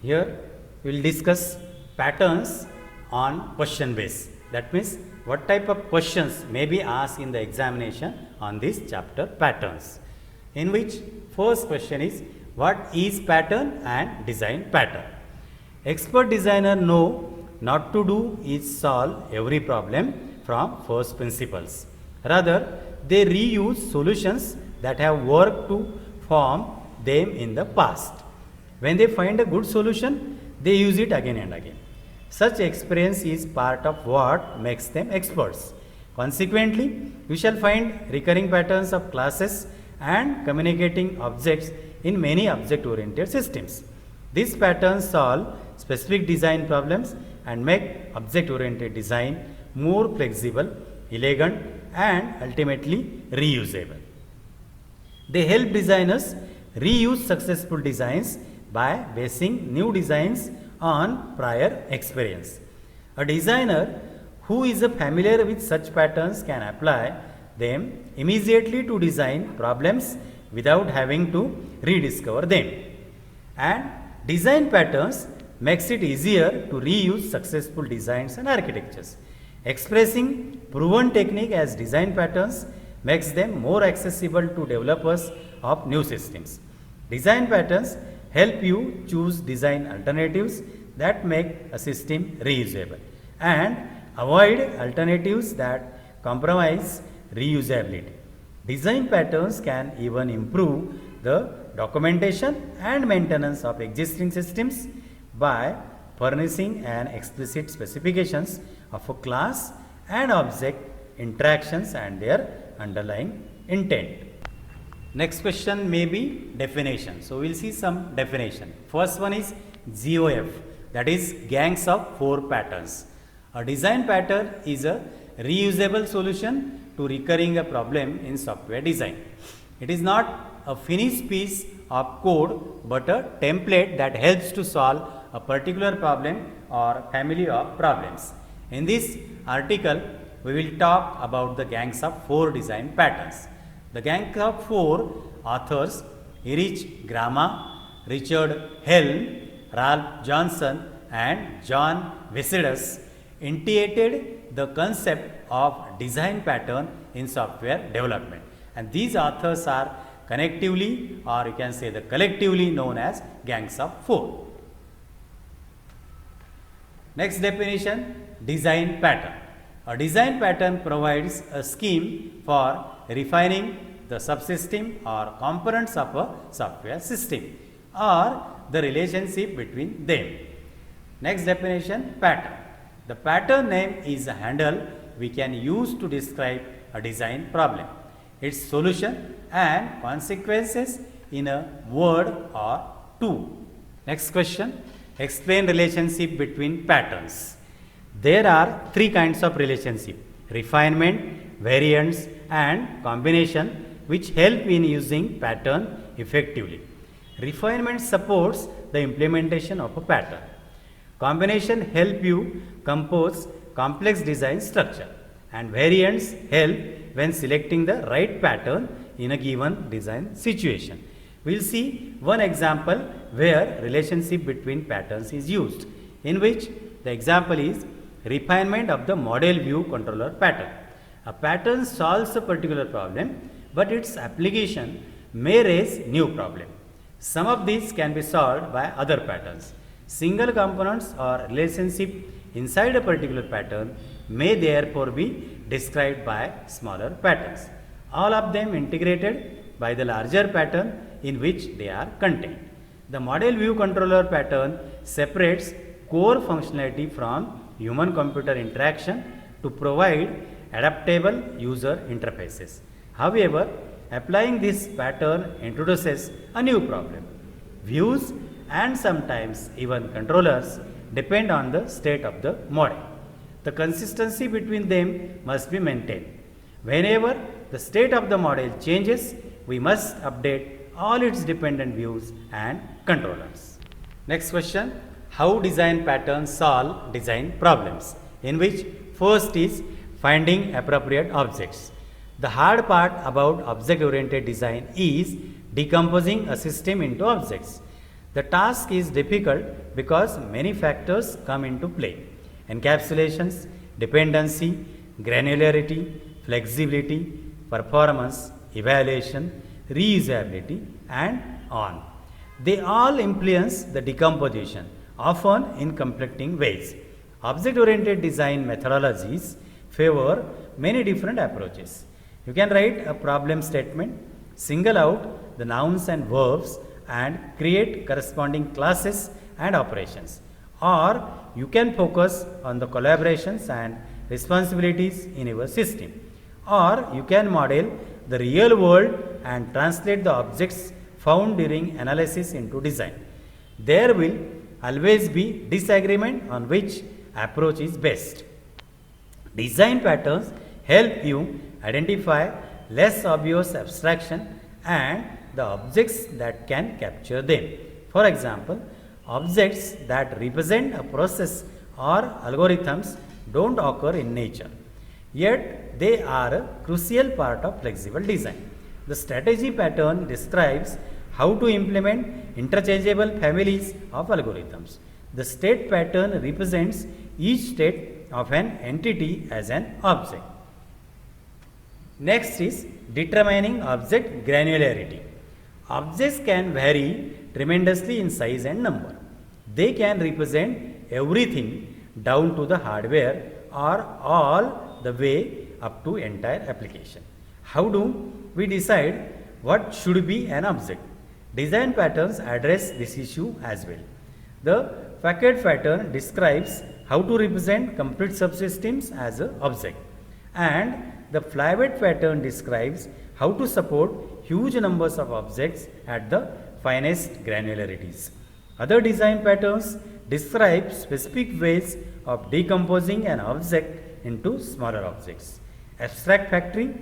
Here we will discuss patterns on question base. That means what type of questions may be asked in the examination on this chapter patterns. In which first question is what is pattern and design pattern. Expert designer know not to do is solve every problem from first principles. Rather, they reuse solutions that have worked to form them in the past. When they find a good solution, they use it again and again. Such experience is part of what makes them experts. Consequently, we shall find recurring patterns of classes and communicating objects in many object-oriented systems. These patterns solve specific design problems and make object-oriented design more flexible, elegant, and ultimately reusable. They help designers reuse successful designs by basing new designs on prior experience. A designer who is familiar with such patterns can apply them immediately to design problems without having to rediscover them. And design patterns makes it easier to reuse successful designs and architectures. Expressing proven technique as design patterns makes them more accessible to developers of new systems. Design patterns help you choose design alternatives that make a system reusable and avoid alternatives that compromise reusability. Design patterns can even improve the documentation and maintenance of existing systems by furnishing an explicit specifications of a class and object interactions and their underlying intent. Next question may be definition. So, we will see some definition. First one is GOF, that is gangs of four patterns. A design pattern is a reusable solution to recurring a problem in software design. It is not a finished piece of code but a template that helps to solve a particular problem or family of problems. In this article, we will talk about the gangs of four design patterns. The gang of four authors, Erich Grama, Richard Helm, Ralph Johnson, and John Vicedas, initiated the concept of design pattern in software development. And these authors are connectively, or you can say the collectively known as gangs of four. Next definition, design pattern. A design pattern provides a scheme for refining the subsystem or components of a software system or the relationship between them. Next definition, pattern. The pattern name is a handle we can use to describe a design problem, its solution and consequences in a word or two. Next question, explain relationship between patterns. There are three kinds of relationship: refinement, variance, and combination, which help in using pattern effectively. Refinement supports the implementation of a pattern. Combination help you compose complex design structure, and variants help when selecting the right pattern in a given design situation. We will see one example where relationship between patterns is used, in which the example is refinement of the model view controller pattern. A pattern solves a particular problem, but its application may raise new problem. Some of these can be solved by other patterns. Single components or relationship inside a particular pattern may therefore be described by smaller patterns, all of them integrated by the larger pattern in which they are contained. The model view controller pattern separates core functionality from human computer interaction to provide adaptable user interfaces. However, applying this pattern introduces a new problem. Views and sometimes even controllers depend on the state of the model. The consistency between them must be maintained. Whenever the state of the model changes, we must update all its dependent views and controllers. Next question, how design patterns solve design problems, in which first is finding appropriate objects. The hard part about object-oriented design is decomposing a system into objects. The task is difficult because many factors come into play: encapsulations, dependency, granularity, flexibility, performance, evaluation, reusability, and on. They all influence the decomposition, often in conflicting ways. Object-oriented design methodologies favor many different approaches. You can write a problem statement, single out the nouns and verbs, and create corresponding classes and operations. Or you can focus on the collaborations and responsibilities in your system. Or you can model the real world and translate the objects found during analysis into design. There will always be disagreement on which approach is best. Design patterns help you identify less obvious abstraction and the objects that can capture them. For example, objects that represent a process or algorithms don't occur in nature, yet they are a crucial part of flexible design. The strategy pattern describes how to implement interchangeable families of algorithms. The state pattern represents each state of an entity as an object. Next is determining object granularity. Objects can vary tremendously in size and number. They can represent everything down to the hardware or all the way up to entire application. How do we decide what should be an object? Design patterns address this issue as well. The facet pattern describes how to represent complete subsystems as an object, and the flyweight pattern describes how to support huge numbers of objects at the finest granularities. Other design patterns describe specific ways of decomposing an object into smaller objects. Abstract factory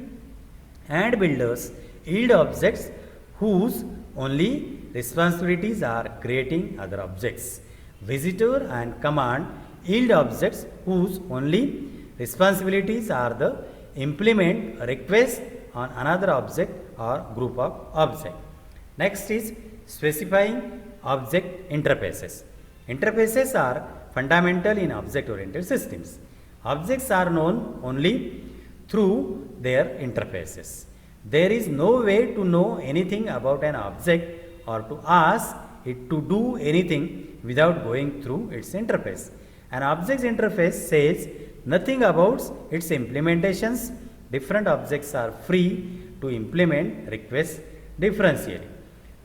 and builders yield objects whose only responsibilities are creating other objects. Visitor and command yield objects whose only responsibilities are the implement a request on another object or group of objects. Next is specifying object interfaces. Interfaces are fundamental in object-oriented systems. Objects are known only through their interfaces. There is no way to know anything about an object or to ask it to do anything without going through its interface. An object's interface says nothing about its implementations. Different objects are free to implement requests differentially.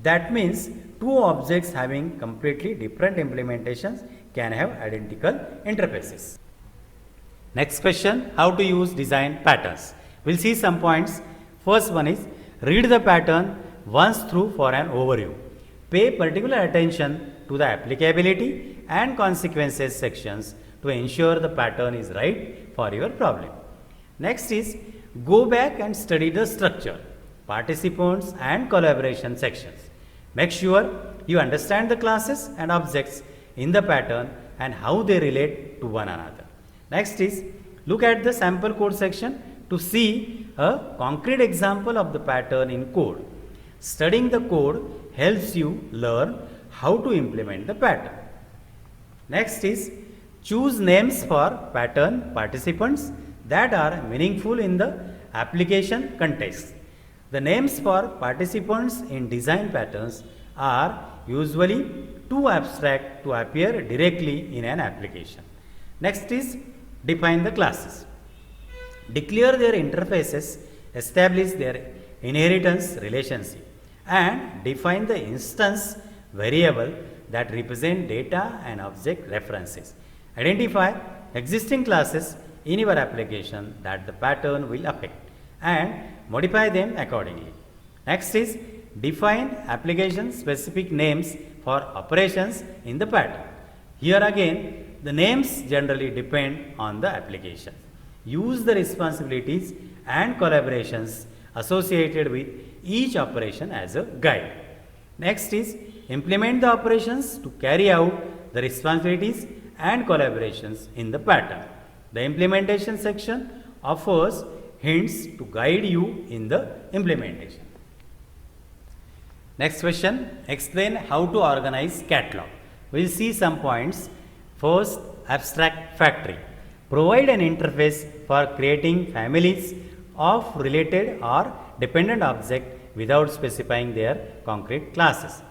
That means two objects having completely different implementations can have identical interfaces. Next question, how to use design patterns. We'll see some points. First one is read the pattern once through for an overview. Pay particular attention to the applicability and consequences sections to ensure the pattern is right for your problem. Next is go back and study the structure, participants and collaboration sections. Make sure you understand the classes and objects in the pattern and how they relate to one another. Next is look at the sample code section to see a concrete example of the pattern in code. Studying the code helps you learn how to implement the pattern. Next is choose names for pattern participants that are meaningful in the application context. The names for participants in design patterns are usually too abstract to appear directly in an application. Next is define the classes. Declare their interfaces, establish their inheritance relationship, and define the instance variable that represent data and object references. Identify existing classes in your application that the pattern will affect and modify them accordingly. Next is define application specific names for operations in the pattern. Here again, the names generally depend on the application. Use the responsibilities and collaborations associated with each operation as a guide. Next is implement the operations to carry out the responsibilities and collaborations in the pattern. The implementation section offers hints to guide you in the implementation. Next question, explain how to organize catalog. We'll see some points. First, abstract factory. Provide an interface for creating families of related or dependent objects without specifying their concrete classes.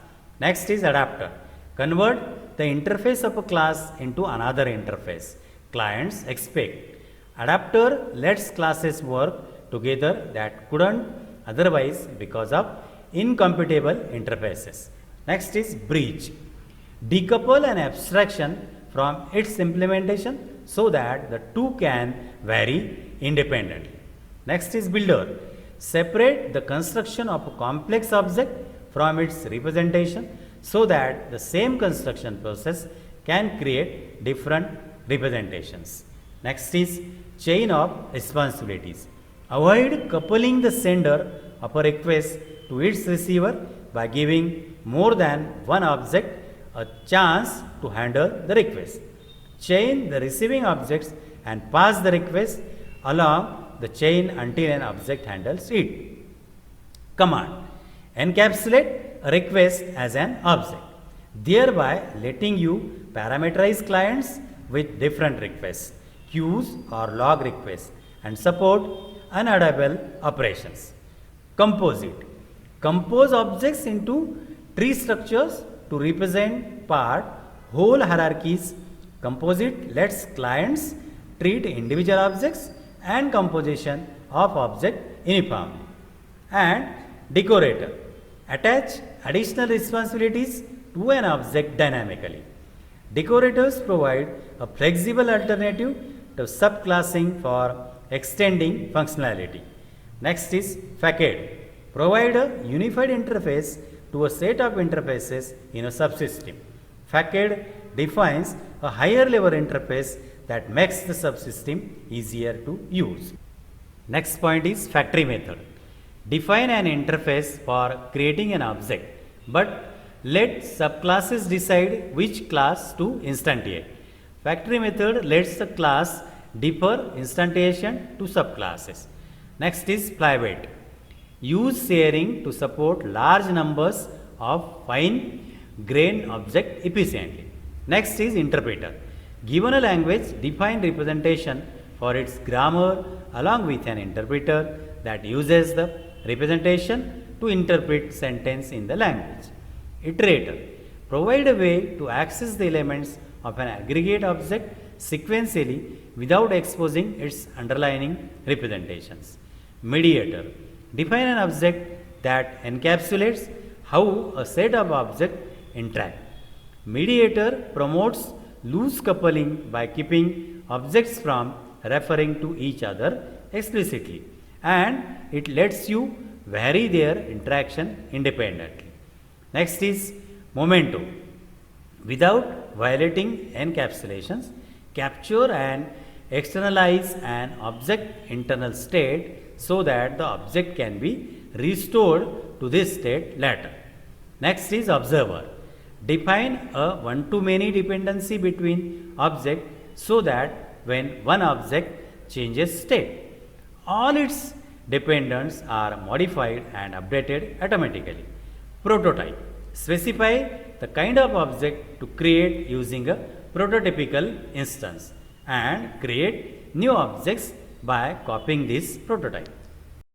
Next is adapter. Convert the interface of a class into another interface clients expect. Adapter lets classes work together that couldn't otherwise because of incompatible interfaces. Next is bridge. Decouple an abstraction from its implementation so that the two can vary independently. Next is builder. Separate the construction of a complex object from its representation so that the same construction process can create different representations. Next is chain of responsibilities. Avoid coupling the sender of a request to its receiver by giving more than one object a chance to handle the request. Chain the receiving objects and pass the request along the chain until an object handles it. Command. Encapsulate a request as an object, thereby letting you parameterize clients with different requests, queues or log requests, and support unavailable operations. Composite. Compose objects into tree structures to represent part, whole hierarchies. Composite lets clients treat individual objects and composition of object uniformly. And decorator. Attach additional responsibilities to an object dynamically. Decorators provide a flexible alternative to subclassing for extending functionality. Next is facade. Provide a unified interface to a set of interfaces in a subsystem. Facade defines a higher level interface that makes the subsystem easier to use. Next point is factory method. Define an interface for creating an object, but let subclasses decide which class to instantiate. Factory method lets the class defer instantiation to subclasses. Next is flyweight. Use sharing to support large numbers of fine grained objects efficiently. Next is interpreter. Given a language, define representation for its grammar along with an interpreter that uses the representation to interpret sentence in the language. Iterator. Provide a way to access the elements of an aggregate object sequentially without exposing its underlying representations. Mediator. Define an object that encapsulates how a set of objects interact. Mediator promotes loose coupling by keeping objects from referring to each other explicitly, and it lets you vary their interaction independently. Next is memento. Without violating encapsulations, capture and externalize an object internal state so that the object can be restored to this state later. Next is observer. Define a one-to-many dependency between objects so that when one object changes state, all its dependents are modified and updated automatically. Prototype. Specify the kind of object to create using a prototypical instance and create new objects by copying this prototype.